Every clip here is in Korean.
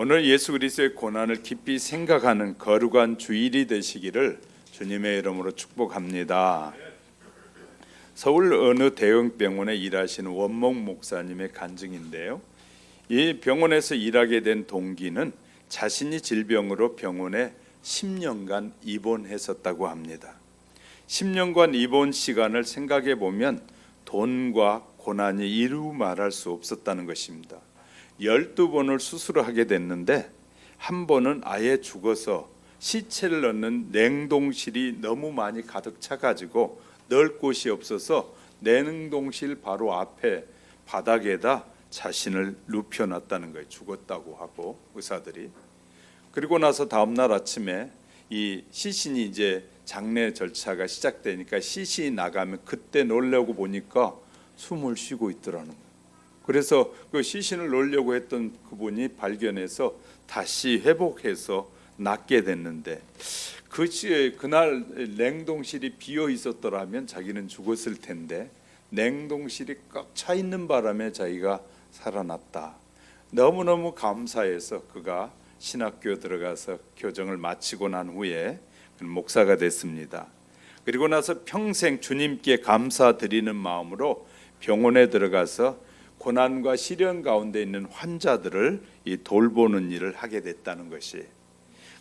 오늘 예수 그리스도의 고난을 깊이 생각하는 거룩한 주일이 되시기를 주님의 이름으로 축복합니다. 서울 어느 대형 병원에 일하시는 원목 목사님의 간증인데요. 이 병원에서 일하게 된 동기는 자신이 질병으로 병원에 10년간 입원했었다고 합니다. 10년간 입원 시간을 생각해 보면 돈과 고난이 이루 말할 수 없었다는 것입니다. 12번을 수술을 하게 됐는데 한 번은 아예 죽어서 시체를 넣는 냉동실이 너무 많이 가득 차가지고 넣을 곳이 없어서 냉동실 바로 앞에 바닥에다 자신을 눕혀놨다는 거예요. 죽었다고 하고 의사들이. 그리고 나서 다음날 아침에 이 시신이 이제 장례 절차가 시작되니까 시신이 나가면 그때 놀려고 보니까 숨을 쉬고 있더라는 거예요. 그래서 그 시신을 놓으려고 했던 그분이 발견해서 다시 회복해서 낫게 됐는데 그날 냉동실이 비어 있었더라면 자기는 죽었을 텐데 냉동실이 꽉 차 있는 바람에 자기가 살아났다. 너무너무 감사해서 그가 신학교 들어가서 교정을 마치고 난 후에 목사가 됐습니다. 그리고 나서 평생 주님께 감사드리는 마음으로 병원에 들어가서 고난과 시련 가운데 있는 환자들을 돌보는 일을 하게 됐다는 것이,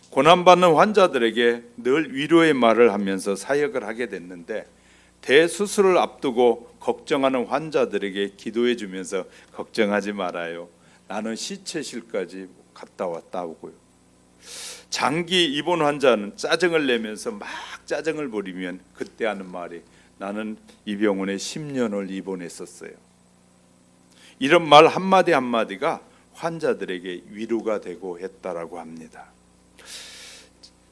고난받는 환자들에게 늘 위로의 말을 하면서 사역을 하게 됐는데 대수술을 앞두고 걱정하는 환자들에게 기도해 주면서 걱정하지 말아요. 나는 시체실까지 갔다 왔다 오고요. 장기 입원 환자는 짜증을 내면서 막 짜증을 부리면 그때 하는 말이 나는 이 병원에 10년을 입원했었어요. 이런 말 한마디 한마디가 환자들에게 위로가 되고 했다라고 합니다.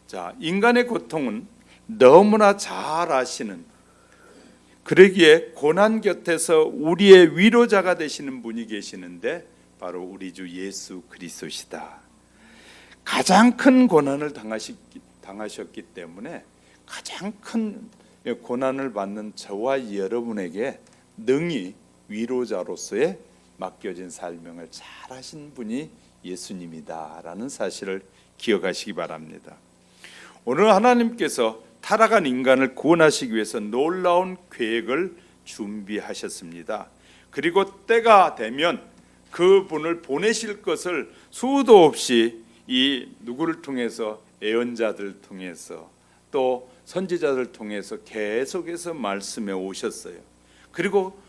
자, 인간의 고통은 너무나 잘 아시는, 그러기에 고난 곁에서 우리의 위로자가 되시는 분이 계시는데 바로 우리 주 예수 그리스도시다. 가장 큰 고난을 당하셨기 때문에 가장 큰 고난을 받는 저와 여러분에게 능히 위로자로서의 맡겨진 사명을 잘 하신 분이 예수님이다라는 사실을 기억하시기 바랍니다. 오늘 하나님께서 타락한 인간을 구원하시기 위해서 놀라운 계획을 준비하셨습니다. 그리고 때가 되면 그분을 보내실 것을 수도 없이 이 누구를 통해서, 예언자들 통해서 또 선지자들 통해서 계속해서 말씀해 오셨어요. 그리고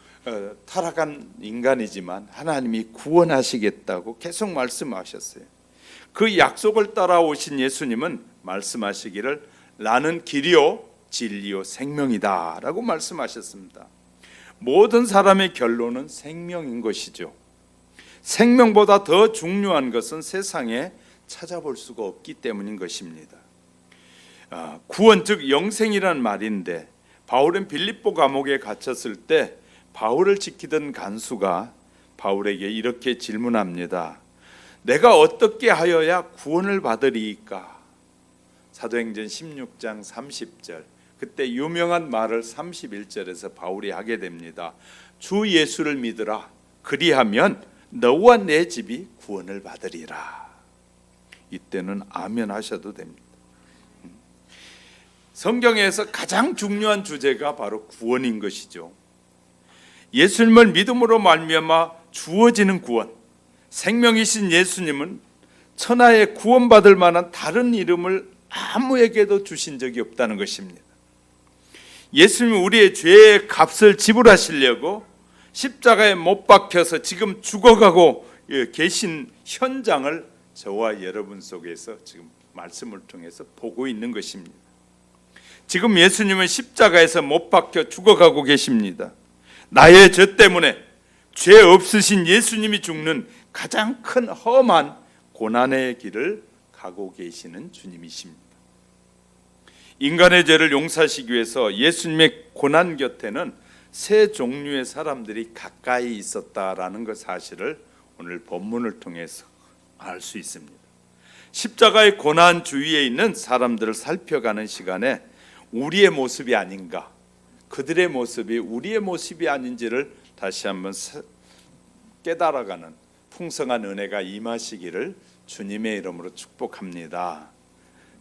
타락한 인간이지만 하나님이 구원하시겠다고 계속 말씀하셨어요. 그 약속을 따라오신 예수님은 말씀하시기를 나는 길이요 진리요 생명이다 라고 말씀하셨습니다. 모든 사람의 결론은 생명인 것이죠. 생명보다 더 중요한 것은 세상에 찾아볼 수가 없기 때문인 것입니다. 구원 즉 영생이란 말인데 바울은 빌립보 감옥에 갇혔을 때 바울을 지키던 간수가 바울에게 이렇게 질문합니다. 내가 어떻게 하여야 구원을 받으리이까? 사도행전 16장 30절, 그때 유명한 말을 31절에서 바울이 하게 됩니다. 주 예수를 믿으라. 그리하면 너와 내 집이 구원을 받으리라. 이때는 아멘 하셔도 됩니다. 성경에서 가장 중요한 주제가 바로 구원인 것이죠. 예수님을 믿음으로 말미암아 주어지는 구원, 생명이신 예수님은 천하에 구원받을 만한 다른 이름을 아무에게도 주신 적이 없다는 것입니다. 예수님은 우리의 죄의 값을 지불하시려고 십자가에 못 박혀서 지금 죽어가고 계신 현장을 저와 여러분 속에서 지금 말씀을 통해서 보고 있는 것입니다. 지금 예수님은 십자가에서 못 박혀 죽어가고 계십니다. 나의 죄 때문에 죄 없으신 예수님이 죽는 가장 큰 험한 고난의 길을 가고 계시는 주님이십니다. 인간의 죄를 용서하시기 위해서 예수님의 고난 곁에는 세 종류의 사람들이 가까이 있었다라는 그 사실을 오늘 본문을 통해서 알 수 있습니다. 십자가의 고난 주위에 있는 사람들을 살펴가는 시간에 우리의 모습이 아닌가, 그들의 모습이 우리의 모습이 아닌지를 다시 한번 깨달아가는 풍성한 은혜가 임하시기를 주님의 이름으로 축복합니다.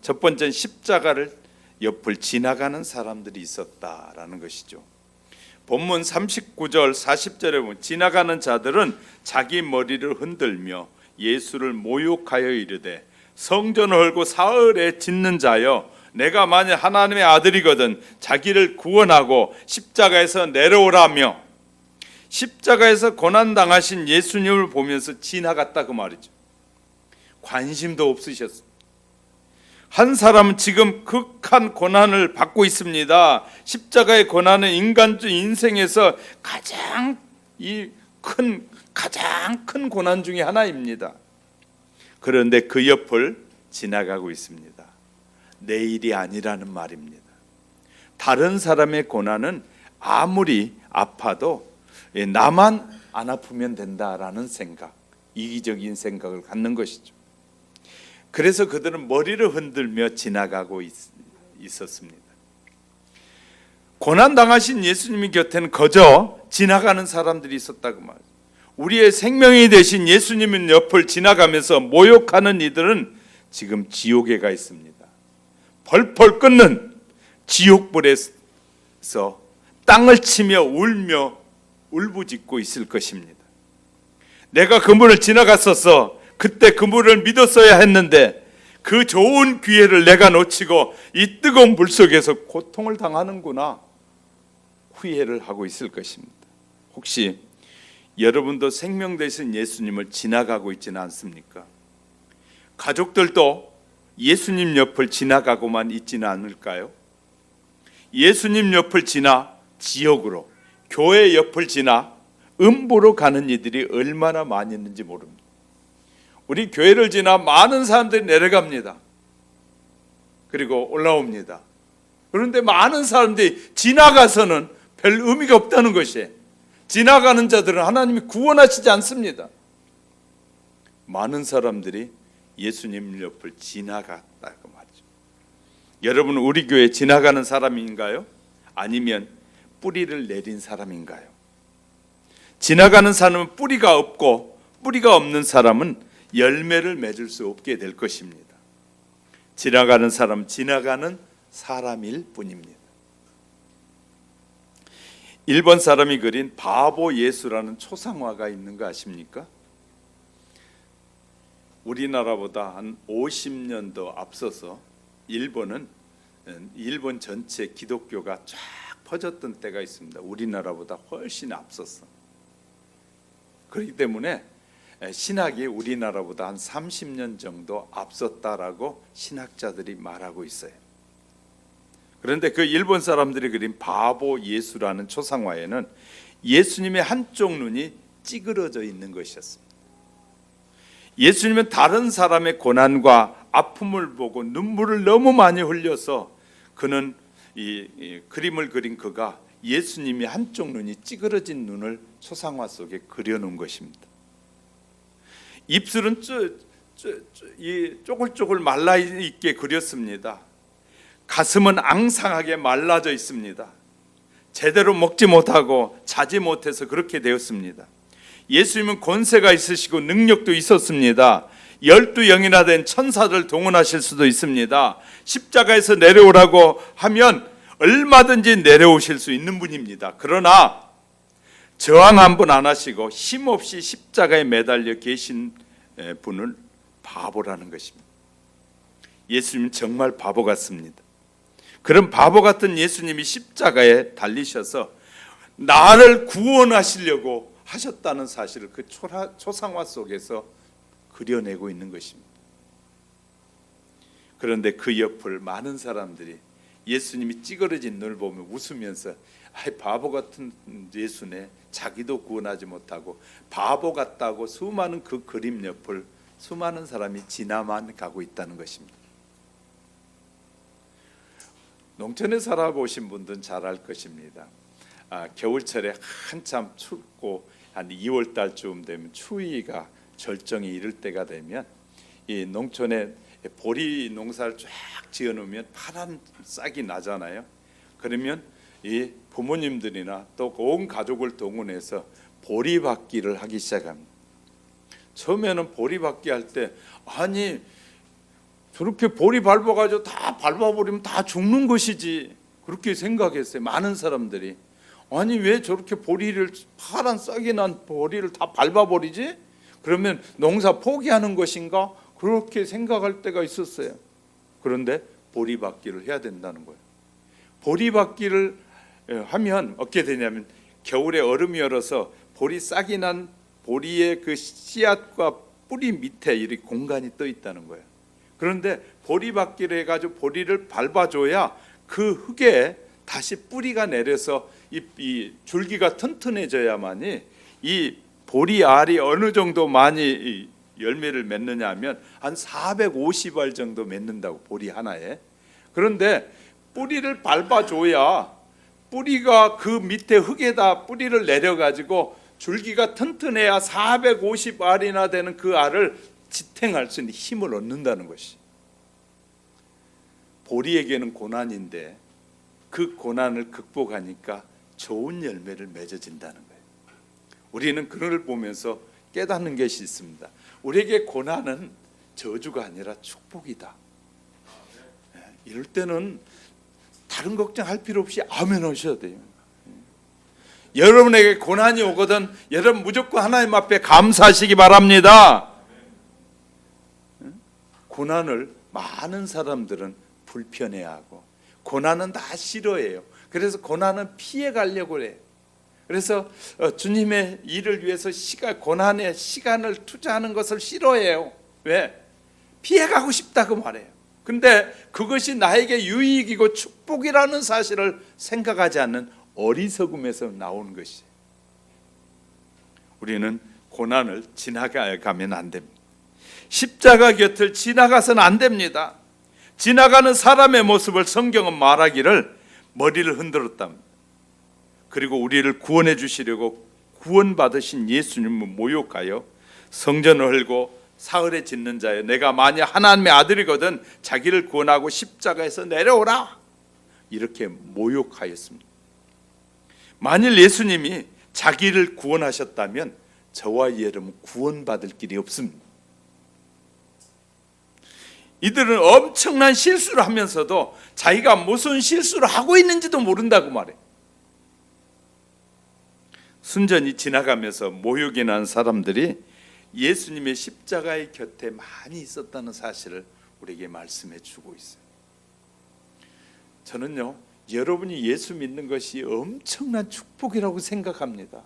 첫 번째는 십자가를 옆을 지나가는 사람들이 있었다라는 것이죠. 본문 39절 40절에 보면 지나가는 자들은 자기 머리를 흔들며 예수를 모욕하여 이르되 성전을 헐고 사흘에 짓는 자여 내가 만약 하나님의 아들이거든 자기를 구원하고 십자가에서 내려오라며 십자가에서 고난당하신 예수님을 보면서 지나갔다 그 말이죠. 관심도 없으셨습니다. 한 사람은 지금 극한 고난을 받고 있습니다. 십자가의 고난은 인간적 인생에서 가장 큰 고난 중에 하나입니다. 그런데 그 옆을 지나가고 있습니다. 내 일이 아니라는 말입니다. 다른 사람의 고난은 아무리 아파도 나만 안 아프면 된다라는 생각, 이기적인 생각을 갖는 것이죠. 그래서 그들은 머리를 흔들며 지나가고 있었습니다. 고난당하신 예수님 곁에는 그저 지나가는 사람들이 있었다고 말이죠. 우리의 생명이 되신 예수님 옆을 지나가면서 모욕하는 이들은 지금 지옥에 가 있습니다. 벌벌 끓는 지옥불에서 땅을 치며 울며 울부짖고 있을 것입니다. 내가 그분을 지나갔었어. 그때 그분을 믿었어야 했는데 그 좋은 기회를 내가 놓치고 이 뜨거운 물 속에서 고통을 당하는구나 후회를 하고 있을 것입니다. 혹시 여러분도 생명 되신 예수님을 지나가고 있지는 않습니까? 가족들도 예수님 옆을 지나가고만 있지는 않을까요? 예수님 옆을 지나 지옥으로, 교회 옆을 지나 음부로 가는 이들이 얼마나 많이 있는지 모릅니다. 우리 교회를 지나 많은 사람들이 내려갑니다. 그리고 올라옵니다. 그런데 많은 사람들이 지나가서는 별 의미가 없다는 것이에요. 지나가는 자들은 하나님이 구원하시지 않습니다. 많은 사람들이 예수님 옆을 지나갔다고 말이죠. 여러분, 우리 교회 지나가는 사람인가요? 아니면 뿌리를 내린 사람인가요? 지나가는 사람은 뿌리가 없고 뿌리가 없는 사람은 열매를 맺을 수 없게 될 것입니다. 지나가는 사람은 지나가는 사람일 뿐입니다. 일본 사람이 그린 바보 예수라는 초상화가 있는 거 아십니까? 우리나라보다 한 50년도 앞서서 일본 전체 기독교가 쫙 퍼졌던 때가 있습니다. 우리나라보다 훨씬 앞섰어. 그렇기 때문에 신학이 우리나라보다 한 30년 정도 앞섰다라고 신학자들이 말하고 있어요. 그런데 그 일본 사람들이 그린 바보 예수라는 초상화에는 예수님의 한쪽 눈이 찌그러져 있는 것이었습니다. 예수님은 다른 사람의 고난과 아픔을 보고 눈물을 너무 많이 흘려서 그는 이 그림을 그린 그가 예수님이 한쪽 눈이 찌그러진 눈을 초상화 속에 그려놓은 것입니다. 입술은 쪼글쪼글 말라있게 그렸습니다. 가슴은 앙상하게 말라져 있습니다. 제대로 먹지 못하고 자지 못해서 그렇게 되었습니다. 예수님은 권세가 있으시고 능력도 있었습니다. 12영이나 된 천사들 동원하실 수도 있습니다. 십자가에서 내려오라고 하면 얼마든지 내려오실 수 있는 분입니다. 그러나 저항 한 번 안 하시고 힘없이 십자가에 매달려 계신 분을 바보라는 것입니다. 예수님은 정말 바보 같습니다. 그런 바보 같은 예수님이 십자가에 달리셔서 나를 구원하시려고 하셨다는 사실을 그 초상화 속에서 그려내고 있는 것입니다. 그런데 그 옆을 많은 사람들이 예수님이 찌그러진 눈을 보며 웃으면서 바보 같은 예수네, 자기도 구원하지 못하고 바보 같다고 수많은 그 그림 옆을 수많은 사람이 지나만 가고 있다는 것입니다. 농촌에 살아보신 분들은 잘 알 것입니다. 겨울철에 한참 춥고 한 2월 달쯤 되면 추위가 절정에 이를 때가 되면 이 농촌에 보리 농사를 쫙 지어놓으면 파란 싹이 나잖아요. 그러면 이 부모님들이나 또 온 가족을 동원해서 보리받기를 하기 시작합니다. 처음에는 보리밟기 할 때 아니 저렇게 보리 밟아가지고 다 밟아버리면 다 죽는 것이지 그렇게 생각했어요. 많은 사람들이 아니 왜 저렇게 보리를 파란 싹이 난 보리를 다 밟아버리지? 그러면 농사 포기하는 것인가? 그렇게 생각할 때가 있었어요. 그런데 보리받기를 해야 된다는 거예요. 보리받기를 하면 어떻게 되냐면 겨울에 얼음이 얼어서 보리 싹이 난 보리의 그 씨앗과 뿌리 밑에 이렇게 공간이 떠 있다는 거예요. 그런데 보리받기를 해가지고 보리를 밟아줘야 그 흙에 다시 뿌리가 내려서 이 줄기가 튼튼해져야만이 이 보리 알이 어느 정도 많이 열매를 맺느냐 하면 한 450알 정도 맺는다고 보리 하나에. 그런데 뿌리를 밟아줘야 뿌리가 그 밑에 흙에다 뿌리를 내려가지고 줄기가 튼튼해야 450알이나 되는 그 알을 지탱할 수 있는 힘을 얻는다는 것이. 보리에게는 고난인데 그 고난을 극복하니까 좋은 열매를 맺어진다는 거예요. 우리는 그를 보면서 깨닫는 것이 있습니다. 우리에게 고난은 저주가 아니라 축복이다. 이럴 때는 다른 걱정할 필요 없이 아멘 하셔야 돼요. 여러분에게 고난이 오거든 여러분 무조건 하나님 앞에 감사하시기 바랍니다. 고난을 많은 사람들은 불편해하고 고난은 다 싫어해요. 그래서 고난은 피해 가려고 해요. 그래서 주님의 일을 위해서 고난에 시간을 투자하는 것을 싫어해요. 왜? 피해가고 싶다고 말해요. 근데 그것이 나에게 유익이고 축복이라는 사실을 생각하지 않는 어리석음에서 나오는 것이에요. 우리는 고난을 지나가면 안 됩니다. 십자가 곁을 지나가서는 안 됩니다. 지나가는 사람의 모습을 성경은 말하기를 머리를 흔들었답니다. 그리고 우리를 구원해 주시려고 구원받으신 예수님을 모욕하여 성전을 헐고 사흘에 짓는 자여 내가 만약 하나님의 아들이거든 자기를 구원하고 십자가에서 내려오라 이렇게 모욕하였습니다. 만일 예수님이 자기를 구원하셨다면 저와 여러분 구원받을 길이 없습니다. 이들은 엄청난 실수를 하면서도 자기가 무슨 실수를 하고 있는지도 모른다고 말해. 순전히 지나가면서 모욕이 난 사람들이 예수님의 십자가의 곁에 많이 있었다는 사실을 우리에게 말씀해 주고 있어요. 저는요, 여러분이 예수 믿는 것이 엄청난 축복이라고 생각합니다.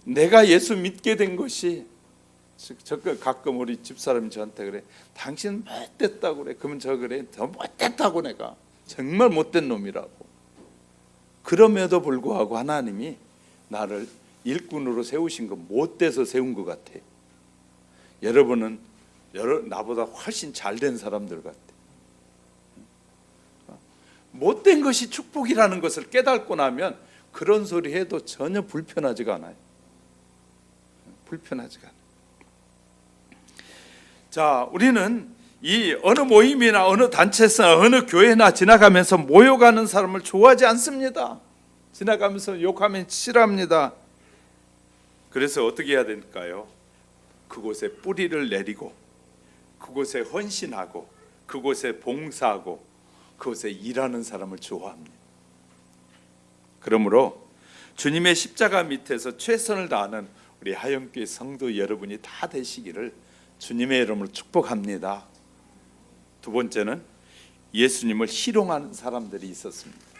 내가 예수 믿게 된 것이, 가끔 우리 집사람이 저한테 그래, 당신 못됐다고 그래. 그러면 저 그래, 더 못됐다고 내가 정말 못된 놈이라고. 그럼에도 불구하고 하나님이 나를 일꾼으로 세우신 거 못돼서 세운 것 같아. 여러분은 나보다 훨씬 잘된 사람들 같아. 못된 것이 축복이라는 것을 깨닫고 나면 그런 소리 해도 전혀 불편하지가 않아요. 불편하지가 않아요. 자, 우리는 이 어느 모임이나 어느 단체나 어느 교회나 지나가면서 모욕하는 사람을 좋아하지 않습니다. 지나가면서 욕하면 싫어합니다. 그래서 어떻게 해야 될까요? 그곳에 뿌리를 내리고 그곳에 헌신하고 그곳에 봉사하고 그곳에 일하는 사람을 좋아합니다. 그러므로 주님의 십자가 밑에서 최선을 다하는 우리 하영교회 성도 여러분이 다 되시기를 주님의 이름으로 축복합니다. 두 번째는 예수님을 희롱하는 사람들이 있었습니다.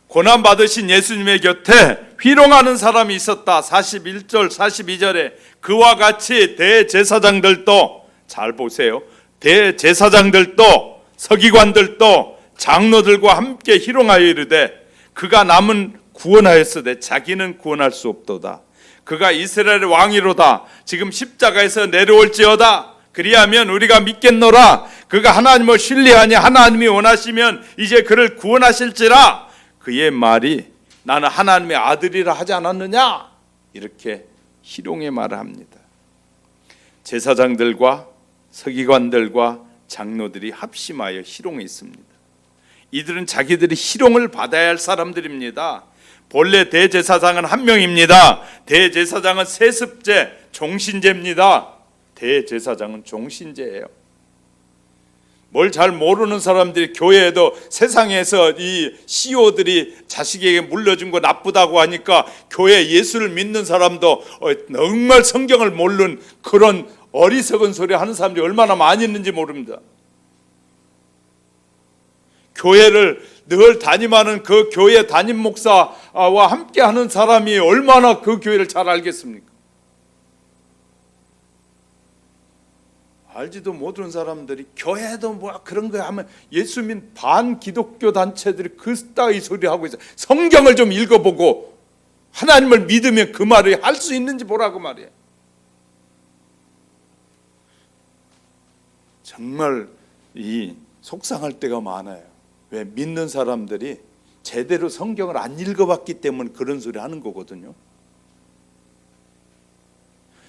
고난받으신 예수님의 곁에 희롱하는 사람이 있었다. 41절 42절에 그와 같이 대제사장들도, 잘 보세요, 대제사장들도 서기관들도 장로들과 함께 희롱하여 이르되 그가 남은 구원하였으되 자기는 구원할 수 없도다. 그가 이스라엘의 왕이로다. 지금 십자가에서 내려올지어다. 그리하면 우리가 믿겠노라. 그가 하나님을 신뢰하니 하나님이 원하시면 이제 그를 구원하실지라. 그의 말이 나는 하나님의 아들이라 하지 않았느냐? 이렇게 희롱의 말을 합니다. 제사장들과 서기관들과 장로들이 합심하여 희롱했습니다. 이들은 자기들이 희롱을 받아야 할 사람들입니다. 본래 대제사장은 한 명입니다. 대제사장은 세습제, 종신제입니다. 대제사장은 종신제예요. 뭘 잘 모르는 사람들이 교회에도 세상에서 이 CEO들이 자식에게 물려준 거 나쁘다고 하니까 교회 예수를 믿는 사람도 정말 성경을 모르는 그런 어리석은 소리 하는 사람들이 얼마나 많이 있는지 모릅니다. 교회를 늘 담임하는 그 교회 담임 목사와 함께 하는 사람이 얼마나 그 교회를 잘 알겠습니까? 알지도 못하는 사람들이 교회도 뭐 그런 거 하면 예수민 반기독교 단체들이 그 따위 소리 하고 있어요. 성경을 좀 읽어보고 하나님을 믿으면 그 말을 할 수 있는지 보라고 말이에요. 정말 이 속상할 때가 많아요. 왜? 믿는 사람들이 제대로 성경을 안 읽어봤기 때문에 그런 소리 하는 거거든요.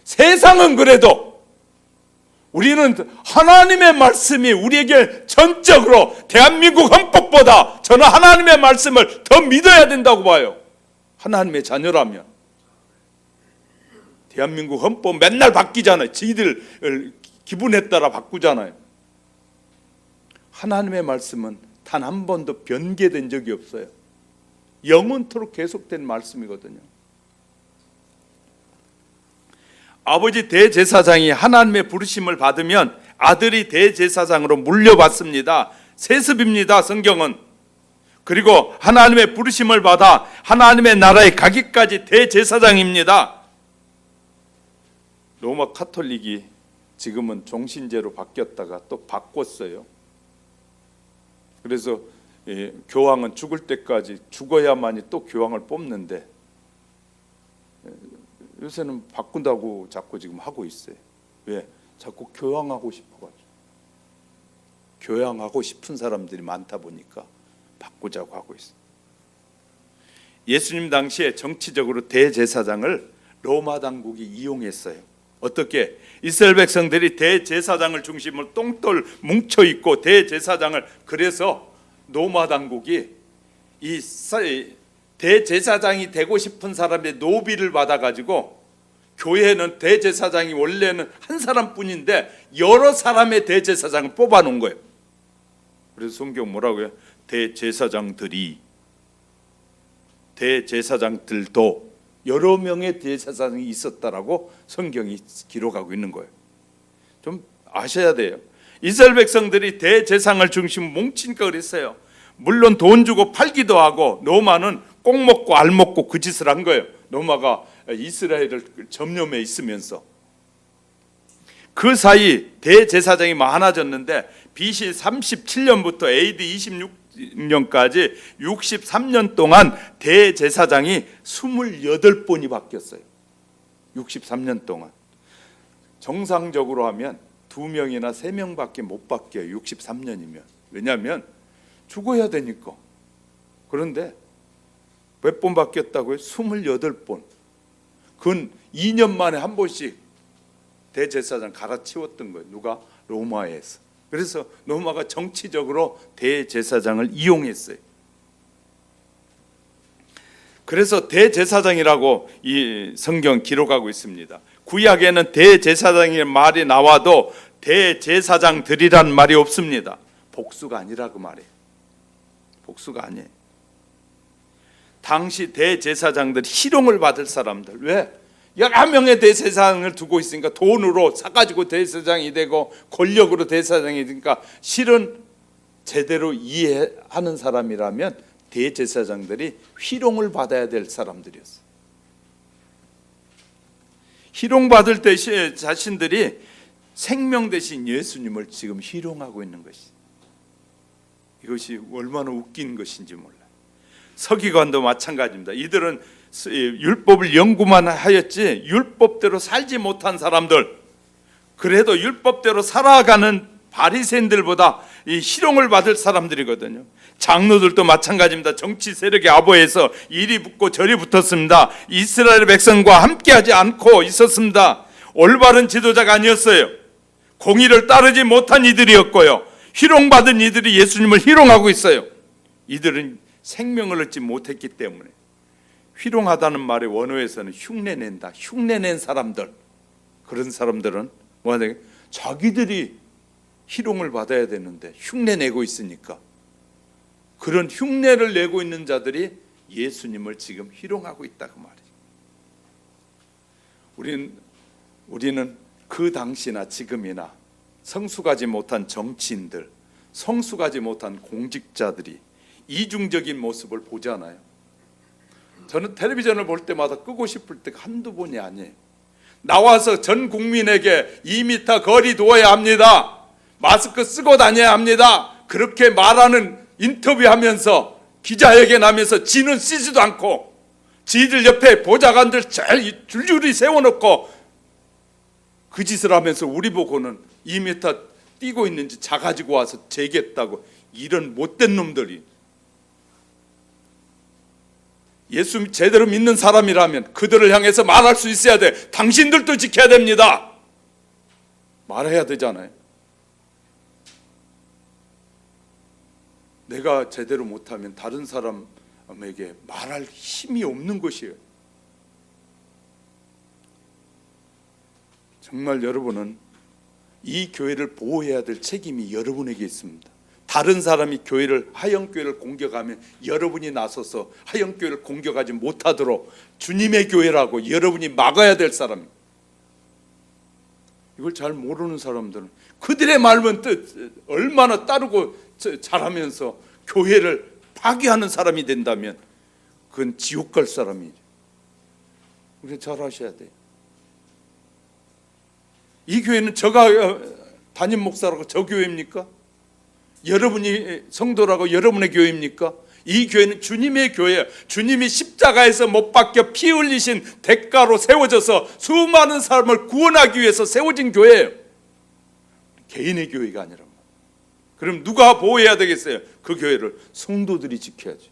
세상은 그래도 우리는 하나님의 말씀이 우리에게 전적으로 대한민국 헌법보다 저는 하나님의 말씀을 더 믿어야 된다고 봐요. 하나님의 자녀라면. 대한민국 헌법 맨날 바뀌잖아요. 저희들 기분에 따라 바꾸잖아요. 하나님의 말씀은 단 한 번도 변개된 적이 없어요. 영원토록 계속된 말씀이거든요. 아버지 대제사장이 하나님의 부르심을 받으면 아들이 대제사장으로 물려받습니다. 세습입니다. 성경은. 그리고 하나님의 부르심을 받아 하나님의 나라에 가기까지 대제사장입니다. 로마 카톨릭이 지금은 종신제로 바뀌었다가 또 바꿨어요. 그래서 교황은 죽을 때까지 죽어야만이 또 교황을 뽑는데 요새는 바꾼다고 자꾸 지금 하고 있어요. 왜? 자꾸 교황하고 싶어가지고. 교황하고 싶은 사람들이 많다 보니까 바꾸자고 하고 있어요. 예수님 당시에 정치적으로 대제사장을 로마 당국이 이용했어요. 어떻게? 이스라엘 백성들이 대제사장을 중심으로 똥돌 뭉쳐있고 대제사장을, 그래서 로마 당국이 이 대제사장이 되고 싶은 사람의 노비를 받아가지고, 교회는 대제사장이 원래는 한 사람뿐인데 여러 사람의 대제사장을 뽑아놓은 거예요. 그래서 성경 뭐라고요? 대제사장들도 여러 명의 대제사장이 있었다라고 성경이 기록하고 있는 거예요. 좀 아셔야 돼요. 이스라엘 백성들이 대제사장을 중심으로 뭉치니까 그랬어요. 물론 돈 주고 팔기도 하고, 로마는 꼭 먹고 알 먹고 그 짓을 한 거예요. 로마가 이스라엘을 점령해 있으면서. 그 사이 대제사장이 많아졌는데 BC 37년부터 AD 26년까지 63년 동안 대제사장이 28번이 바뀌었어요. 63년 동안. 정상적으로 하면 2명이나 3명밖에 못 바뀌어요. 63년이면. 왜냐하면 죽어야 되니까. 그런데 몇 번 바뀌었다고요? 28번. 그건 2년 만에 한 번씩 대제사장 갈아치웠던 거예요. 누가? 로마에서. 그래서 로마가 정치적으로 대제사장을 이용했어요. 그래서 대제사장이라고 이 성경 기록하고 있습니다. 구약에는 대제사장의 말이 나와도 대제사장들이란 말이 없습니다. 복수가 아니라고 말해요. 복수가 아니에요. 당시 대제사장들이 희롱을 받을 사람들. 왜? 11명의 대제사장을 두고 있으니까 돈으로 사가지고 대제사장이 되고 권력으로 대제사장이 되니까, 실은 제대로 이해하는 사람이라면 대제사장들이 희롱을 받아야 될 사람들이었어요. 희롱받을 때 자신들이 생명 대신 예수님을 지금 희롱하고 있는 것이, 이것이 얼마나 웃긴 것인지 몰라요. 서기관도 마찬가지입니다. 이들은 율법을 연구만 하였지 율법대로 살지 못한 사람들, 그래도 율법대로 살아가는 바리새인들보다 이 희롱을 받을 사람들이거든요. 장로들도 마찬가지입니다. 정치 세력의 아보에서 이리 붙고 저리 붙었습니다. 이스라엘 백성과 함께하지 않고 있었습니다. 올바른 지도자가 아니었어요. 공의를 따르지 못한 이들이었고요. 희롱받은 이들이 예수님을 희롱하고 있어요. 이들은 생명을 얻지 못했기 때문에. 희롱하다는 말의 원어에서는 흉내낸다, 흉내낸 사람들, 그런 사람들은 뭐하냐, 자기들이 희롱을 받아야 되는데 흉내내고 있으니까 그런 흉내를 내고 있는 자들이 예수님을 지금 희롱하고 있다 그 말이죠. 우리는 그 당시나 지금이나 성숙하지 못한 정치인들, 성숙하지 못한 공직자들이 이중적인 모습을 보잖아요. 저는 텔레비전을 볼 때마다 끄고 싶을 때가 한두 번이 아니에요. 나와서 전 국민에게 2m 거리 두어야 합니다, 마스크 쓰고 다녀야 합니다, 그렇게 말하는 인터뷰하면서 기자회견하면서 지는 쓰지도 않고 지들 옆에 보좌관들 잘 줄줄이 세워놓고 그 짓을 하면서 우리 보고는 2m 뛰고 있는지 자가지고 와서 재겠다고, 이런 못된 놈들이. 예수 제대로 믿는 사람이라면 그들을 향해서 말할 수 있어야 돼. 당신들도 지켜야 됩니다, 말해야 되잖아요. 내가 제대로 못하면 다른 사람에게 말할 힘이 없는 것이에요. 정말 여러분은 이 교회를 보호해야 될 책임이 여러분에게 있습니다. 다른 사람이 교회를, 하영교회를 공격하면 여러분이 나서서 하영교회를 공격하지 못하도록 주님의 교회라고 여러분이 막아야 될 사람입니다. 이걸 잘 모르는 사람들은 그들의 말만 얼마나 따르고 잘하면서 교회를 파괴하는 사람이 된다면 그건 지옥 갈 사람이죠. 우리 잘 하셔야 돼요. 이 교회는 제가 담임 목사라고 저 교회입니까? 여러분이 성도라고 여러분의 교회입니까? 이 교회는 주님의 교회예요. 주님이 십자가에서 못 박혀 피 흘리신 대가로 세워져서 수많은 사람을 구원하기 위해서 세워진 교회예요. 개인의 교회가 아니라. 그럼 누가 보호해야 되겠어요? 그 교회를 성도들이 지켜야죠.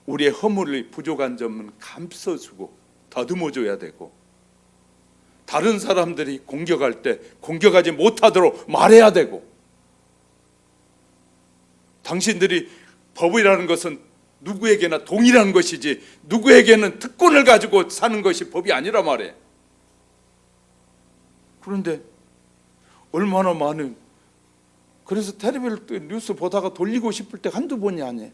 우리의 허물이 부족한 점은 감싸주고 다듬어줘야 되고, 다른 사람들이 공격할 때 공격하지 못하도록 말해야 되고, 당신들이 법이라는 것은 누구에게나 동일한 것이지 누구에게는 특권을 가지고 사는 것이 법이 아니라 말이에요. 그런데 얼마나 많은, 그래서 텔레비전 뉴스 보다가 돌리고 싶을 때 한두 번이 아니에요.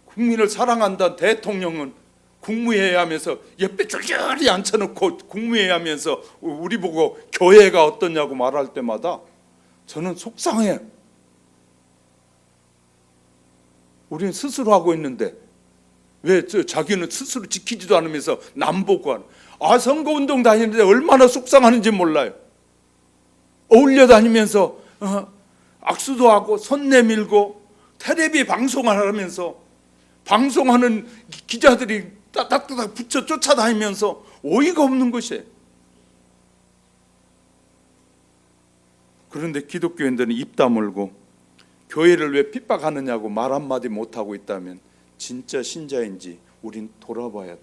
국민을 사랑한다는 대통령은 국무회의 하면서 옆에 줄줄이 앉혀놓고 국무회의 하면서 우리 보고 교회가 어떠냐고 말할 때마다 저는 속상해요. 우리는 스스로 하고 있는데 왜 자기는 스스로 지키지도 않으면서 남 보고 하는. 선거운동 다니는데 얼마나 속상하는지 몰라요. 어울려 다니면서 악수도 하고 손 내밀고 텔레비 방송을 하면서 방송하는 기자들이 따닥따닥 붙여 쫓아다니면서 어이가 없는 것이에요. 그런데 기독교인들은 입 다물고 교회를 왜 핍박하느냐고 말 한마디 못하고 있다면 진짜 신자인지 우린 돌아봐야 돼.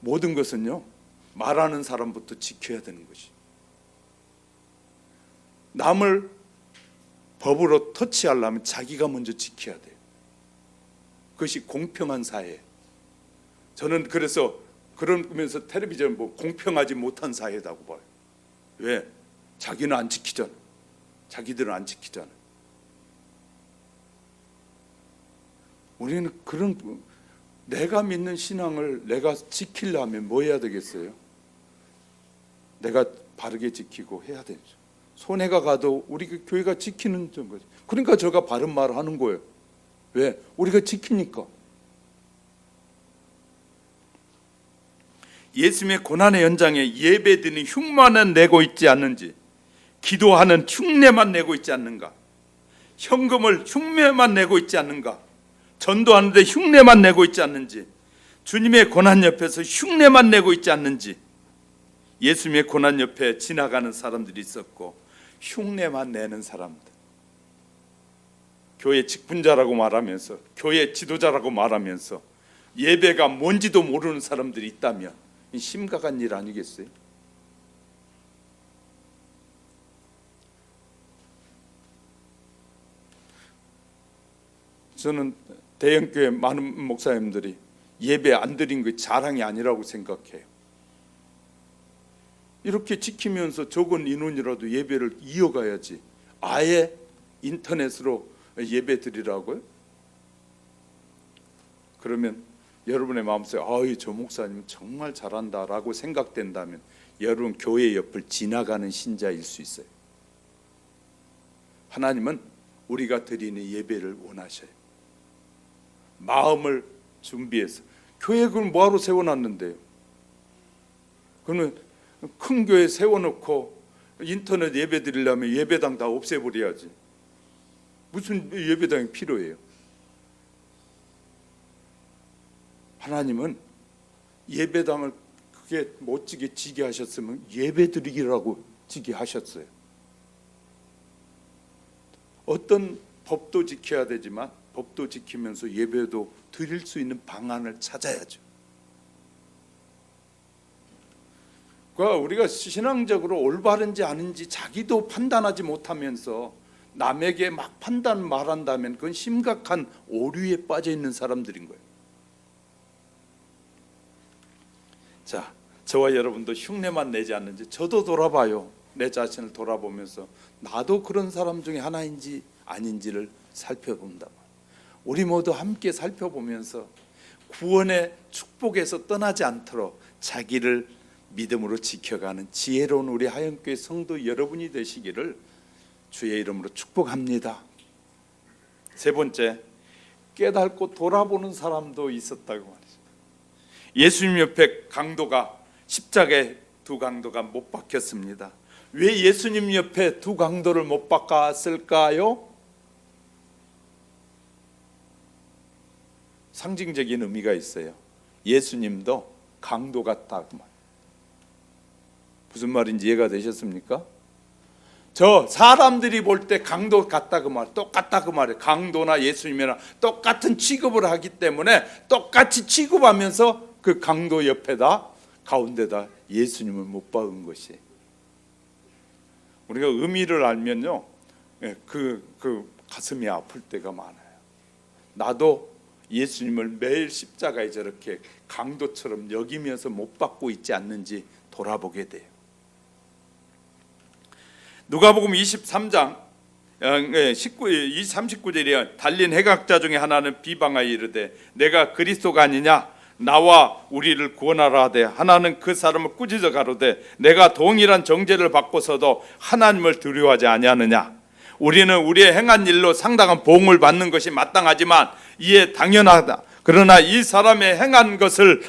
모든 것은요, 말하는 사람부터 지켜야 되는 것이. 남을 법으로 터치하려면 자기가 먼저 지켜야 돼요. 그것이 공평한 사회. 저는 그래서 그러면서 텔레비전 보고 공평하지 못한 사회라고 봐요. 왜? 자기는 안 지키잖아. 자기들은 안 지키잖아. 우리는 그런, 내가 믿는 신앙을 내가 지키려면 뭐 해야 되겠어요? 내가 바르게 지키고 해야 되죠. 손해가 가도 우리 교회가 지키는 거죠. 그러니까 제가 바른 말을 하는 거예요. 왜? 우리가 지키니까. 예수님의 고난의 연장에 예배드리는 흉만은 내고 있지 않는지, 기도하는 흉내만 내고 있지 않는가, 현금을 흉내만 내고 있지 않는가, 전도하는데 흉내만 내고 있지 않는지, 주님의 고난 옆에서 흉내만 내고 있지 않는지. 예수님의 고난 옆에 지나가는 사람들이 있었고 흉내만 내는 사람들, 교회 직분자라고 말하면서 교회 지도자라고 말하면서 예배가 뭔지도 모르는 사람들이 있다면 심각한 일 아니겠어요? 저는 대형교회 많은 목사님들이 예배 안 드린 게 자랑이 아니라고 생각해요. 이렇게 지키면서 적은 인원이라도 예배를 이어가야지 아예 인터넷으로 예배 드리라고요? 그러면 여러분의 마음속에 아이 저 목사님 정말 잘한다라고 생각된다면 여러분 교회 옆을 지나가는 신자일 수 있어요. 하나님은 우리가 드리는 예배를 원하셔요. 마음을 준비해서 교회 그걸 뭐하러 세워놨는데요? 그러면 큰 교회 세워놓고 인터넷 예배 드리려면 예배당 다 없애버려야지. 무슨 예배당이 필요해요? 하나님은 예배당을 그게 멋지게 지게 하셨으면 예배 드리기라고 지게 하셨어요. 어떤 법도 지켜야 되지만 법도 지키면서 예배도 드릴 수 있는 방안을 찾아야죠. 그러니까 우리가 신앙적으로 올바른지 아닌지 자기도 판단하지 못하면서 남에게 막 판단 말한다면 그건 심각한 오류에 빠져 있는 사람들인 거예요. 자, 저와 여러분도 흉내만 내지 않는지 저도 돌아봐요. 내 자신을 돌아보면서 나도 그런 사람 중에 하나인지 아닌지를 살펴본다. 우리 모두 함께 살펴보면서 구원의 축복에서 떠나지 않도록 자기를 믿음으로 지켜가는 지혜로운 우리 하영교회 성도 여러분이 되시기를 주의 이름으로 축복합니다. 세 번째, 깨닫고 돌아보는 사람도 있었다고 말이죠. 예수님 옆에 강도가 십자가에 두 강도가 못 박혔습니다. 왜 예수님 옆에 두 강도를 못 박았을까요? 상징적인 의미가 있어요. 예수님도 강도 같다. 무슨 말인지 이해가 되셨습니까? 저 사람들이 볼 때 강도 같다 그 말, 똑같다 그 말이에요. 강도나 예수님이나 똑같은 취급을 하기 때문에 똑같이 취급하면서 그 강도 옆에다 가운데다 예수님을 못 박은 것이. 우리가 의미를 알면요, 그 가슴이 아플 때가 많아요. 나도 예수님을 매일 십자가에 저렇게 강도처럼 여기면서 못 박고 있지 않는지 돌아보게 돼요. 누가복음 23장 39절에 달린 해각자 중에 하나는 비방하여 이르되 내가 그리스도가 아니냐 나와 우리를 구원하라 하되 하나는 그 사람을 꾸짖어 가로되 내가 동일한 정죄를 받고서도 하나님을 두려워하지 아니하느냐. 우리는 우리의 행한 일로 상당한 보응을 받는 것이 마땅하지만 이에 당연하다. 그러나 이 사람의 행한 것을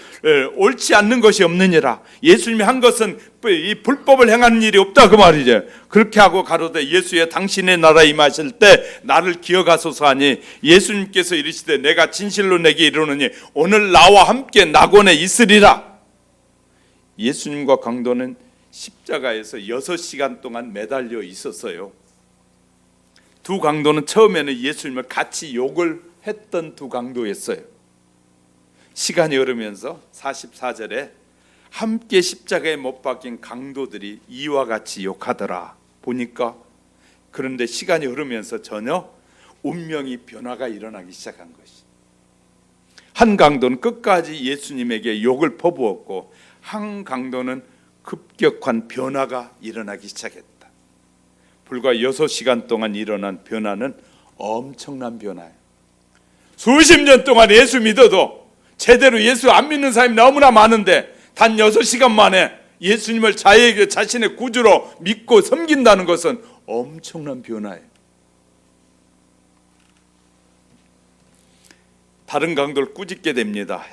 옳지 않는 것이 없느니라. 예수님이 한 것은 이 불법을 행하는 일이 없다 그 말이죠. 그렇게 하고 가로되 예수의 당신의 나라에 임하실 때 나를 기억하소서 하니 예수님께서 이르시되 내가 진실로 내게 이르노니 오늘 나와 함께 낙원에 있으리라. 예수님과 강도는 십자가에서 6시간 동안 매달려 있었어요. 두 강도는 처음에는 예수님을 같이 욕을 했던 두 강도였어요. 시간이 흐르면서 44절에 함께 십자가에 못 박힌 강도들이 이와 같이 욕하더라 보니까, 그런데 시간이 흐르면서 전혀 운명이 변화가 일어나기 시작한 것이. 한 강도는 끝까지 예수님에게 욕을 퍼부었고 한 강도는 급격한 변화가 일어나기 시작했다. 불과 6시간 동안 일어난 변화는 엄청난 변화예요. 수십 년 동안 예수 믿어도 제대로 예수 안 믿는 사람이 너무나 많은데 단 6시간 만에 예수님을 자신의 구주로 믿고 섬긴다는 것은 엄청난 변화예요. 다른 강도를 꾸짖게 됩니다.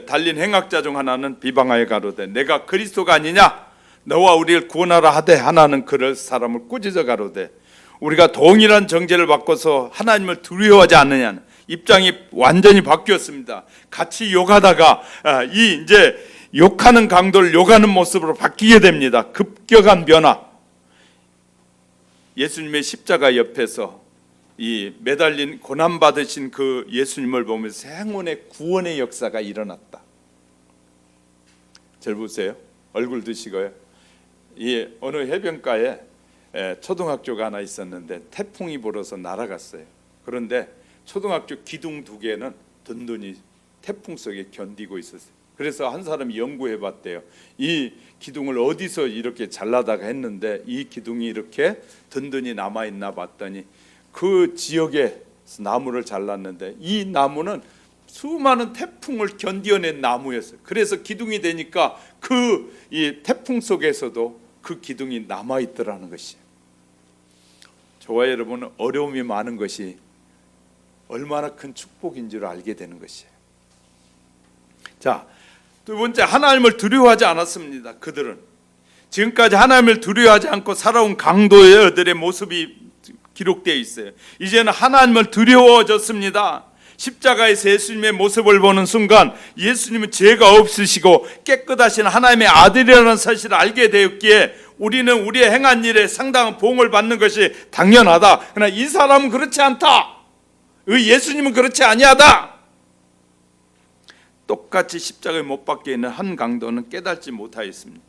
달린 행악자 중 하나는 비방하여 가로되 내가 그리스도가 아니냐 너와 우리를 구원하라 하되 하나는 그럴 사람을 꾸짖어 가로되 우리가 동일한 정죄를 받고서 하나님을 두려워하지 않느냐는 입장이 완전히 바뀌었습니다. 같이 욕하다가 이제 욕하는 강도를 욕하는 모습으로 바뀌게 됩니다. 급격한 변화. 예수님의 십자가 옆에서 이 매달린 고난 받으신 그 예수님을 보면서 생원의 구원의 역사가 일어났다. 잘 보세요. 얼굴 드시고요. 이 어느 해변가에 초등학교가 하나 있었는데 태풍이 불어서 날아갔어요. 그런데 초등학교 기둥 2개는 든든히 태풍 속에 견디고 있었어요. 그래서 한 사람이 연구해 봤대요. 이 기둥을 어디서 이렇게 잘라다가 했는데 이 기둥이 이렇게 든든히 남아 있나 봤더니 그 지역에 나무를 잘랐는데 이 나무는 수많은 태풍을 견뎌낸 나무였어요. 그래서 기둥이 되니까 그 이 태풍 속에서도 그 기둥이 남아 있더라는 것이에요. 저와 여러분은 어려움이 많은 것이 얼마나 큰 축복인 줄 알게 되는 것이에요. 자, 두 번째, 하나님을 두려워하지 않았습니다. 그들은 지금까지 하나님을 두려워하지 않고 살아온 강도들의 모습이 기록되어 있어요. 이제는 하나님을 두려워졌습니다. 십자가에서 예수님의 모습을 보는 순간 예수님은 죄가 없으시고 깨끗하신 하나님의 아들이라는 사실을 알게 되었기에 우리는 우리의 행한 일에 상당한 보응을 받는 것이 당연하다. 그러나 이 사람은 그렇지 않다. 예수님은 그렇지 아니하다. 똑같이 십자가에 못 박혀 있는 한 강도는 깨닫지 못하였습니다.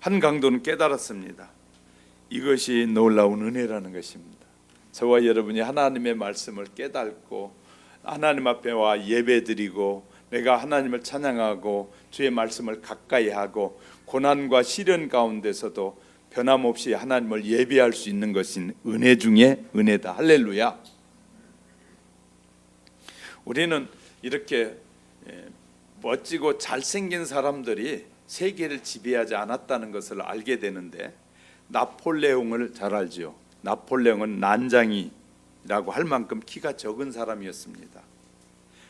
한 강도는 깨달았습니다. 이것이 놀라운 은혜라는 것입니다. 저와 여러분이 하나님의 말씀을 깨닫고 하나님 앞에 와 예배드리고 내가 하나님을 찬양하고 주의 말씀을 가까이 하고 고난과 시련 가운데서도 변함없이 하나님을 예배할 수 있는 것은 은혜 중에 은혜다. 할렐루야. 우리는 이렇게 멋지고 잘생긴 사람들이 세계를 지배하지 않았다는 것을 알게 되는데 나폴레옹을 잘 알죠. 나폴레옹은 난장이라고 할 만큼 키가 적은 사람이었습니다.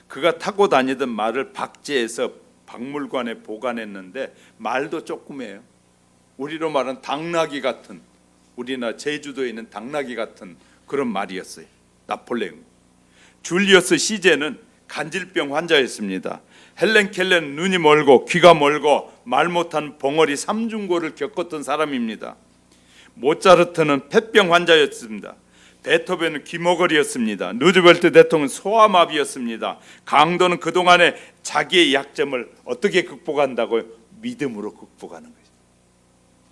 그가 타고 다니던 말을 박제해서 박물관에 보관했는데 말도 조그매요. 우리로 말하는 당나귀 같은, 우리나라 제주도에 있는 당나귀 같은 그런 말이었어요. 나폴레옹. 줄리어스 시제는 간질병 환자였습니다. 헬렌 켈러는 눈이 멀고 귀가 멀고 말 못한 벙어리 삼중고를 겪었던 사람입니다. 모차르트는 폐병 환자였습니다. 베토벤은 귀머거리였습니다. 루즈벨트 대통령은 소아마비였습니다. 강도는 그동안의 자기의 약점을 어떻게 극복한다고요? 믿음으로 극복하는 거죠.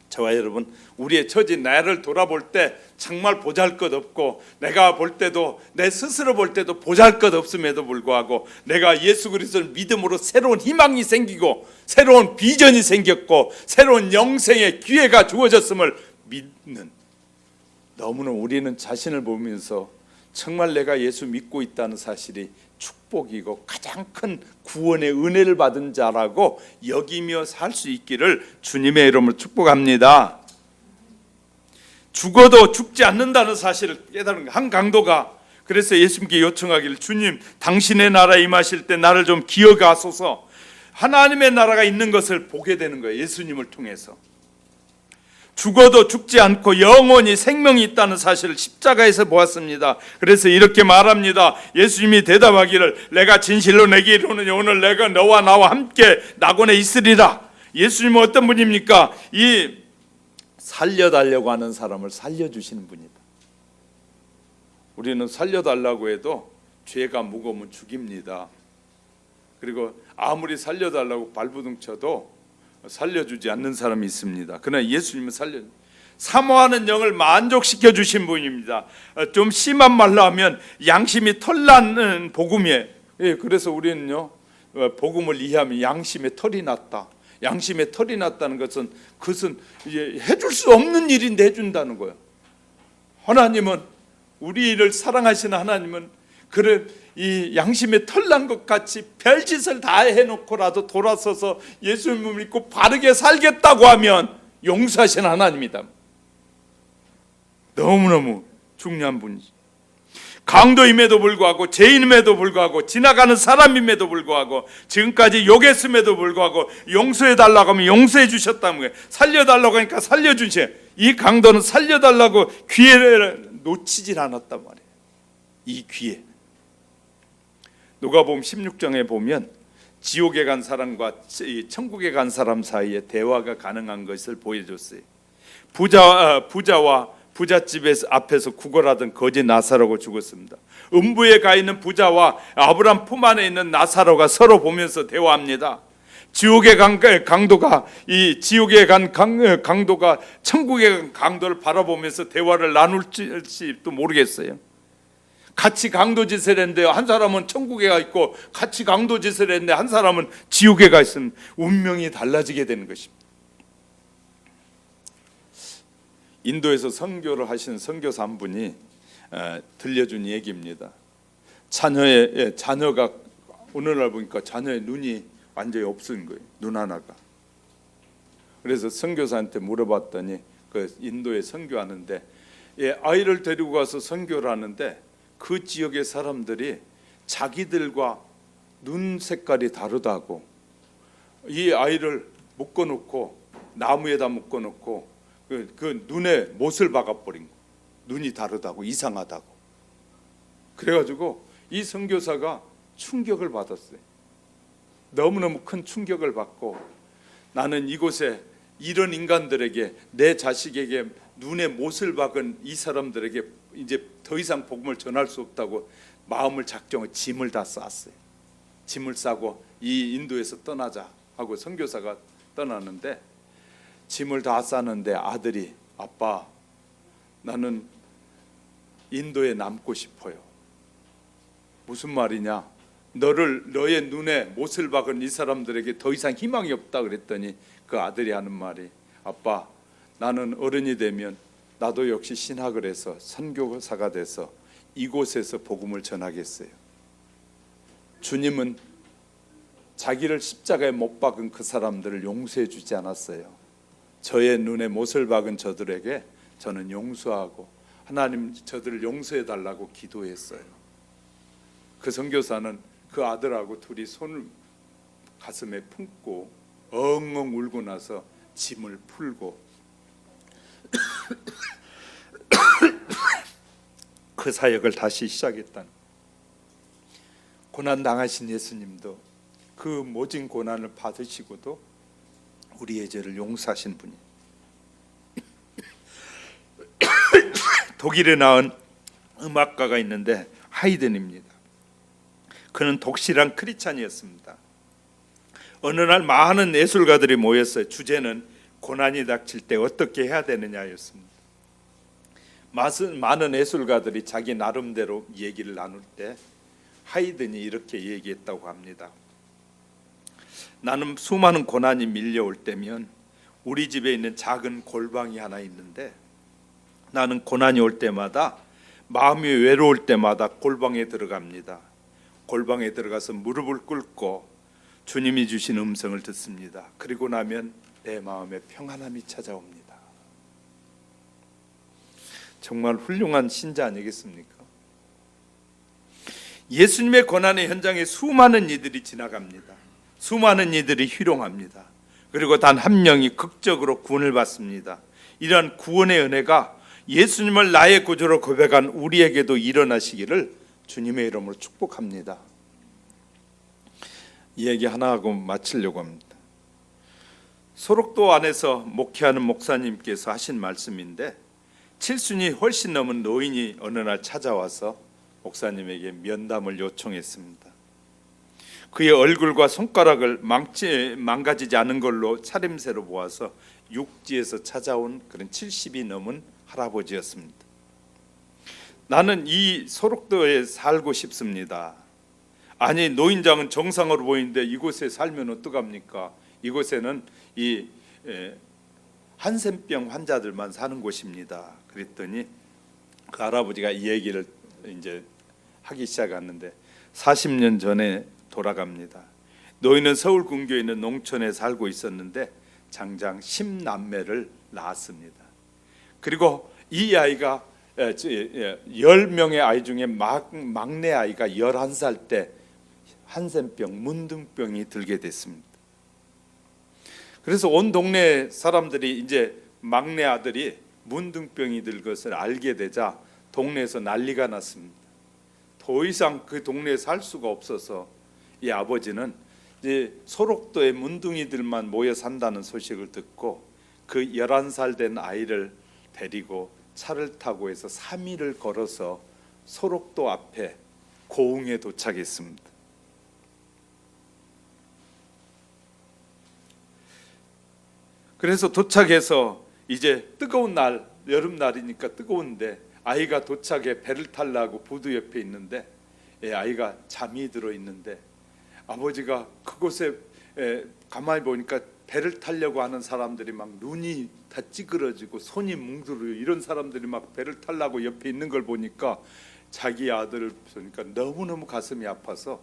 저와 여러분, 우리의 처진 나를 돌아볼 때 정말 보잘것없고 내가 볼 때도 내 스스로 볼 때도 보잘것없음에도 불구하고 내가 예수 그리스도를 믿음으로 새로운 희망이 생기고 새로운 비전이 생겼고 새로운 영생의 기회가 주어졌음을 믿는, 너무나 우리는 자신을 보면서 정말 내가 예수 믿고 있다는 사실이 축복이고 가장 큰 구원의 은혜를 받은 자라고 여기며 살 수 있기를 주님의 이름으로 축복합니다. 죽어도 죽지 않는다는 사실을 깨달은 한 강도가 그래서 예수님께 요청하기를, 주님 당신의 나라에 임하실 때 나를 좀 기억하소서. 하나님의 나라가 있는 것을 보게 되는 거예요. 예수님을 통해서 죽어도 죽지 않고 영원히 생명이 있다는 사실을 십자가에서 보았습니다. 그래서 이렇게 말합니다. 예수님이 대답하기를, 내가 진실로 내게 이르노니 오늘 내가 너와 나와 함께 낙원에 있으리라. 예수님은 어떤 분입니까? 이 살려달라고 하는 사람을 살려주시는 분이다. 우리는 살려달라고 해도 죄가 무거우면 죽입니다. 그리고 아무리 살려달라고 발부둥 쳐도 살려주지 않는 사람이 있습니다. 그러나 예수님은 사모하는 영을 만족시켜 주신 분입니다. 좀 심한 말로 하면 양심이 털나는 복음이에요. 그래서 우리는요, 복음을 이해하면 양심에 털이 났다. 양심에 털이 났다는 것은 그것은 해줄 수 없는 일인데 해준다는 거예요. 하나님은, 우리를 사랑하시는 하나님은 그런 이 양심에 털난 것 같이 별짓을 다 해놓고라도 돌아서서 예수님을 믿고 바르게 살겠다고 하면 용서하시는 하나님이다. 너무너무 중요한 분이지. 강도임에도 불구하고 죄인임에도 불구하고 지나가는 사람임에도 불구하고 지금까지 욕했음에도 불구하고 용서해달라고 하면 용서해 주셨다는 거예요. 살려달라고 하니까 살려주셔. 이 강도는 살려달라고 기회를 놓치질 않았단 말이에요. 이 기회. 누가복음 16장에 보면 지옥에 간 사람과 천국에 간 사람 사이에 대화가 가능한 것을 보여줬어요. 부자와 부잣집 앞에서 구걸하던 거지 나사로가 죽었습니다. 음부에 가 있는 부자와 아브라함 품 안에 있는 나사로가 서로 보면서 대화합니다. 지옥에 간 강도가 강도가 천국에 간 강도를 바라보면서 대화를 나눌지도 모르겠어요. 같이 강도짓을 했는데 한 사람은 천국에 가 있고, 같이 강도짓을 했는데 한 사람은 지옥에 가 있으면 운명이 달라지게 되는 것입니다. 인도에서 선교를 하신 선교사 한 분이 들려준 얘기입니다. 자녀가 어느 날 보니까 자녀의 눈이 완전히 없은 거예요. 눈 하나가. 그래서 선교사한테 물어봤더니 그 인도에 선교하는데, 아이를 데리고 가서 선교를 하는데 그 지역의 사람들이 자기들과 눈 색깔이 다르다고, 이 아이를 묶어놓고 나무에다 묶어놓고 그 눈에 못을 박아버린 거, 눈이 다르다고, 이상하다고. 그래가지고 이 선교사가 충격을 받았어요. 너무너무 큰 충격을 받고, 나는 이곳에 이런 인간들에게, 내 자식에게 눈에 못을 박은 이 사람들에게 이제 더 이상 복음을 전할 수 없다고 마음을 작정해 짐을 다 쌌어요. 짐을 싸고 이 인도에서 떠나자 하고 선교사가 떠나는데, 짐을 다 쌌는데 아들이, 아빠, 나는 인도에 남고 싶어요. 무슨 말이냐? 너의 눈에 못을 박은 이 사람들에게 더 이상 희망이 없다 그랬더니 그 아들이 하는 말이, 아빠, 나는 어른이 되면 나도 역시 신학을 해서 선교사가 돼서 이곳에서 복음을 전하겠어요. 주님은 자기를 십자가에 못 박은 그 사람들을 용서해 주지 않았어요. 저의 눈에 못을 박은 저들에게 저는 용서하고, 하나님 저들을 용서해 달라고 기도했어요. 그 선교사는 그 아들하고 둘이 손을 가슴에 품고 엉엉 울고 나서 짐을 풀고 그 사역을 다시 시작했다는. 고난 당하신 예수님도 그 모진 고난을 받으시고도 우리의 죄를 용서하신 분이. 독일에 나온 음악가가 있는데 하이든입니다. 그는 독실한 크리스찬이었습니다. 어느 날 많은 예술가들이 모였어요. 주제는 고난이 닥칠 때 어떻게 해야 되느냐였습니다. 많은 예술가들이 자기 나름대로 얘기를 나눌 때 하이든이 이렇게 얘기했다고 합니다. 나는 수많은 고난이 밀려올 때면 우리 집에 있는 작은 골방이 하나 있는데, 나는 고난이 올 때마다, 마음이 외로울 때마다 골방에 들어갑니다. 골방에 들어가서 무릎을 꿇고 주님이 주신 음성을 듣습니다. 그리고 나면 내 마음에 평안함이 찾아옵니다. 정말 훌륭한 신자 아니겠습니까? 예수님의 고난의 현장에 수많은 이들이 지나갑니다. 수많은 이들이 희롱합니다. 그리고 단 한 명이 극적으로 구원을 받습니다. 이러한 구원의 은혜가 예수님을 나의 구주로 고백한 우리에게도 일어나시기를 주님의 이름으로 축복합니다. 이 얘기 하나 하고 마치려고 합니다. 소록도 안에서 목회하는 목사님께서 하신 말씀인데, 칠순이 훨씬 넘은 노인이 어느 날 찾아와서 목사님에게 면담을 요청했습니다. 그의 얼굴과 손가락을 망가지지 않은 걸로 차림새로 보아서 육지에서 찾아온 그런 70이 넘은 할아버지였습니다. 나는 이 소록도에 살고 싶습니다. 아니, 노인장은 정상으로 보이는데 이곳에 살면 어떡합니까? 이곳에는 이 한센병 환자들만 사는 곳입니다. 그랬더니 그 할아버지가 이 얘기를 이제 하기 시작했는데, 40년 전에 돌아갑니다. 노인은 서울 근교에 있는 농촌에 살고 있었는데 장장 10남매를 낳았습니다. 그리고 이 아이가 10명의 아이 중에 막내 아이가 11살 때 한센병, 문둥병이 들게 됐습니다. 그래서 온 동네 사람들이 이제 막내 아들이 문둥병이 들 것을 알게 되자 동네에서 난리가 났습니다. 더 이상 그 동네에 살 수가 없어서 이 아버지는 이제 소록도에 문둥이들만 모여 산다는 소식을 듣고 그 11살 된 아이를 데리고 차를 타고 해서 3일을 걸어서 소록도 앞에 고흥에 도착했습니다. 그래서 도착해서 이제 뜨거운 날, 여름날이니까 뜨거운데 아이가 도착해 배를 타려고 부두 옆에 있는데 아이가 잠이 들어 있는데 아버지가 그곳에 가만히 보니까 배를 타려고 하는 사람들이 막 눈이 다 찌그러지고 손이 뭉그러지고 이런 사람들이 막 배를 타려고 옆에 있는 걸 보니까 자기 아들을 보니까 너무너무 가슴이 아파서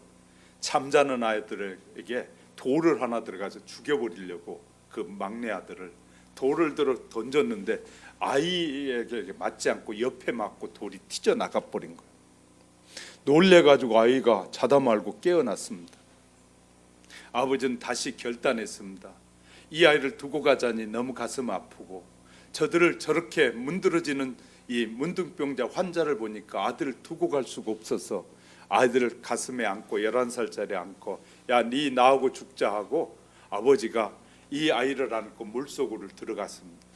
잠자는 아이들에게 돌을 하나 들어가서 죽여버리려고 그 막내 아들을 돌을 들어 던졌는데 아이에게 맞지 않고 옆에 맞고 돌이 튀어나가 버린 거예요. 놀래가지고 아이가 자다 말고 깨어났습니다. 아버지는 다시 결단했습니다. 이 아이를 두고 가자니 너무 가슴 아프고 저들을 저렇게 문드러지는 이 문둥병자 환자를 보니까 아들을 두고 갈 수가 없어서 아이들을 가슴에 안고 11살짜리 안고 야, 네 나하고 죽자 하고 아버지가 이 아이를 안고 물속으로 들어갔습니다.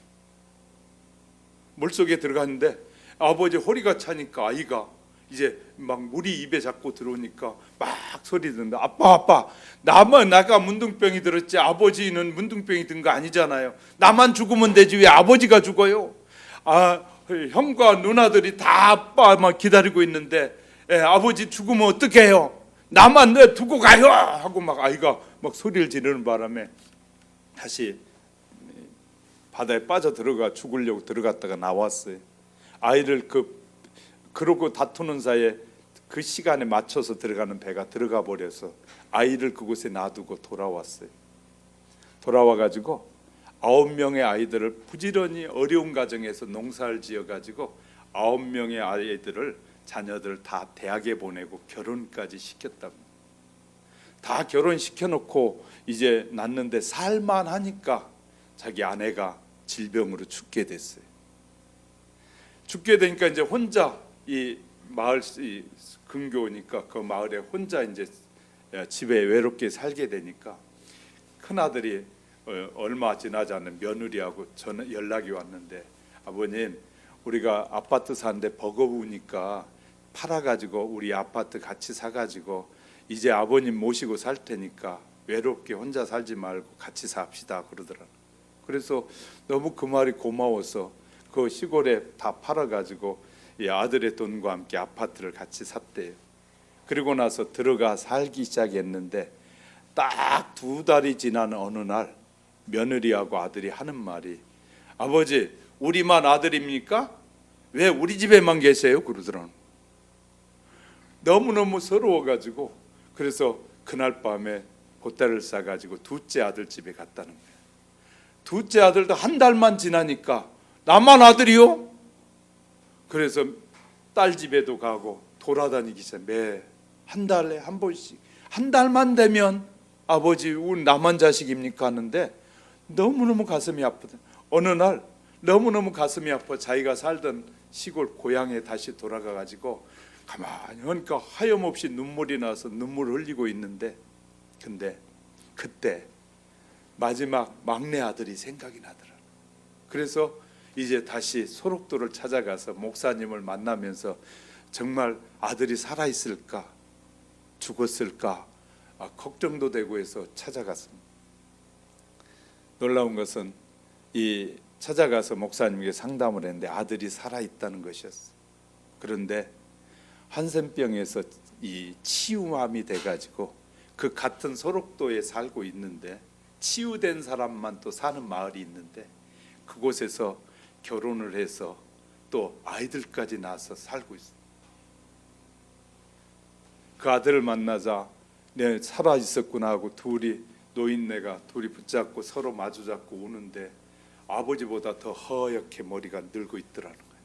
물속에 들어갔는데 아버지 허리가 차니까 아이가 이제 막 물이 입에 자꾸 들어오니까 막 소리 듣는다. 아빠 나만 나가 문둥병이 들었지 아버지는 문둥병이 든 거 아니잖아요. 나만 죽으면 되지 왜 아버지가 죽어요? 형과 누나들이 다 아빠만 기다리고 있는데 아버지 죽으면 어떡해요? 나만 내 두고 가요 하고 막 아이가 막 소리를 지르는 바람에 다시 바다에 빠져 들어가 죽으려고 들어갔다가 나왔어요. 아이를 그러고 다투는 사이에 그 시간에 맞춰서 들어가는 배가 들어가 버려서 아이를 그곳에 놔두고 돌아왔어요. 돌아와가지고 9명의 아이들을 부지런히 어려운 가정에서 농사를 지어가지고 9명의 아이들을 자녀들 다 대학에 보내고 결혼까지 시켰다고. 다 결혼시켜놓고 이제 낳는데 살만하니까 자기 아내가 질병으로 죽게 됐어요. 죽게 되니까 이제 혼자 이 마을 근교니까 그 마을에 혼자 이제 집에 외롭게 살게 되니까 큰 아들이 얼마 지나지 않은 며느리하고 전화 연락이 왔는데 아버님 우리가 아파트 사는데 버거우니까 팔아가지고 우리 아파트 같이 사가지고 이제 아버님 모시고 살 테니까 외롭게 혼자 살지 말고 같이 삽시다 그러더라고요. 그래서 너무 그 말이 고마워서 그 시골에 다 팔아가지고 이 아들의 돈과 함께 아파트를 같이 샀대요. 그리고 나서 들어가 살기 시작했는데 딱 2달이 지난 어느 날 며느리하고 아들이 하는 말이 아버지 우리만 아들입니까? 왜 우리 집에만 계세요? 그러더라고요. 너무너무 서러워가지고 그래서 그날 밤에 보따리를 싸가지고 둘째 아들 집에 갔다는 거예요. 둘째 아들도 한 달만 지나니까 나만 아들이요? 그래서 딸 집에도 가고 돌아다니기 시작해. 매 한 달에 한 번씩 한 달만 되면 아버지 우리 나만 자식입니까 하는데 너무너무 가슴이 아프다. 어느 날 너무너무 가슴이 아파 자기가 살던 시골 고향에 다시 돌아가가지고 가만히 하니까 하염없이 눈물이 나서 눈물을 흘리고 있는데 근데 그때 마지막 막내 아들이 생각이 나더라. 그래서 이제 다시 소록도를 찾아가서 목사님을 만나면서 정말 아들이 살아있을까 죽었을까 걱정도 되고 해서 찾아갔습니다. 놀라운 것은 이 찾아가서 목사님에게 상담을 했는데 아들이 살아있다는 것이었어요. 그런데 한센병에서 이 치유암이 돼가지고 그 같은 소록도에 살고 있는데 치유된 사람만 또 사는 마을이 있는데 그곳에서 결혼을 해서 또 아이들까지 낳아서 살고 있어요. 그 아들을 만나자 내 살아 있었구나 하고 노인네가 둘이 붙잡고 서로 마주 잡고 우는데 아버지보다 더 허옇게 머리가 늙어 있더라는 거예요.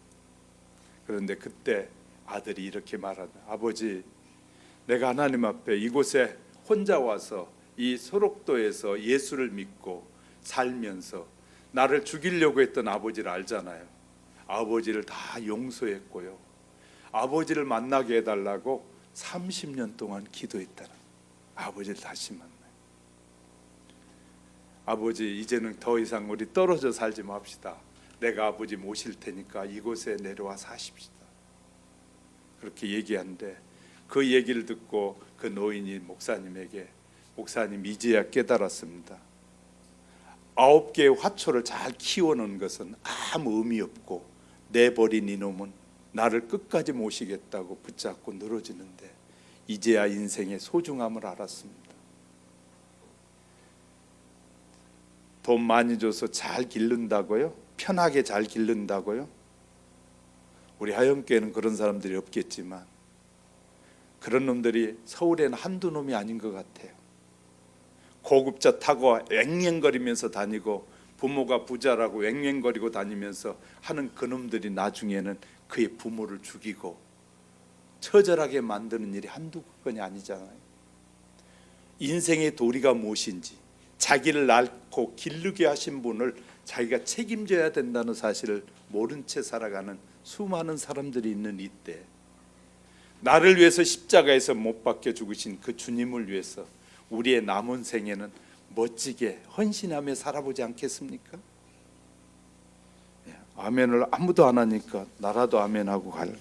그런데 그때 아들이 이렇게 말하다. 아버지, 내가 하나님 앞에 이곳에 혼자 와서 이 소록도에서 예수를 믿고 살면서 나를 죽이려고 했던 아버지를 알잖아요. 아버지를 다 용서했고요. 아버지를 만나게 해달라고 30년 동안 기도했다는 아버지를 다시 만나요. 아버지 이제는 더 이상 우리 떨어져 살지 맙시다. 내가 아버지 모실 테니까 이곳에 내려와 사십시다. 그렇게 얘기하는데 그 얘기를 듣고 그 노인이 목사님에게 목사님 이제야 깨달았습니다. 9개의 화초를 잘 키워놓은 것은 아무 의미 없고 내버린 이놈은 나를 끝까지 모시겠다고 붙잡고 늘어지는데 이제야 인생의 소중함을 알았습니다. 돈 많이 줘서 잘 기른다고요? 편하게 잘 기른다고요? 우리 하영교회는 그런 사람들이 없겠지만 그런 놈들이 서울에는 한두 놈이 아닌 것 같아요. 고급차 타고 앵앵거리면서 다니고 부모가 부자라고 앵앵거리고 다니면서 하는 그놈들이 나중에는 그의 부모를 죽이고 처절하게 만드는 일이 한두 건이 아니잖아요. 인생의 도리가 무엇인지, 자기를 낳고 기르게 하신 분을 자기가 책임져야 된다는 사실을 모른 채 살아가는 수많은 사람들이 있는 이때, 나를 위해서 십자가에서 못 박혀 죽으신 그 주님을 위해서 우리의 남은 생에는 멋지게 헌신하며 살아보지 않겠습니까? 아멘을 아무도 안 하니까 나라도 아멘하고 갈.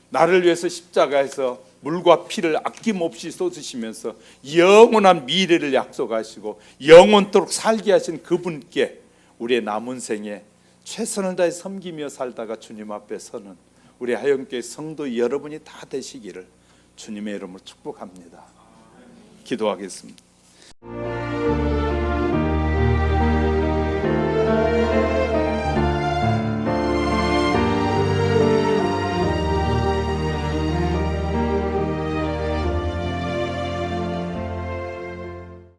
나를 위해서 십자가에서 물과 피를 아낌없이 쏟으시면서 영원한 미래를 약속하시고 영원토록 살게 하신 그분께 우리의 남은 생에 최선을 다해 섬기며 살다가 주님 앞에 서는 우리 하영교회 성도 여러분이 다 되시기를 주님의 이름으로 축복합니다. 기도하겠습니다.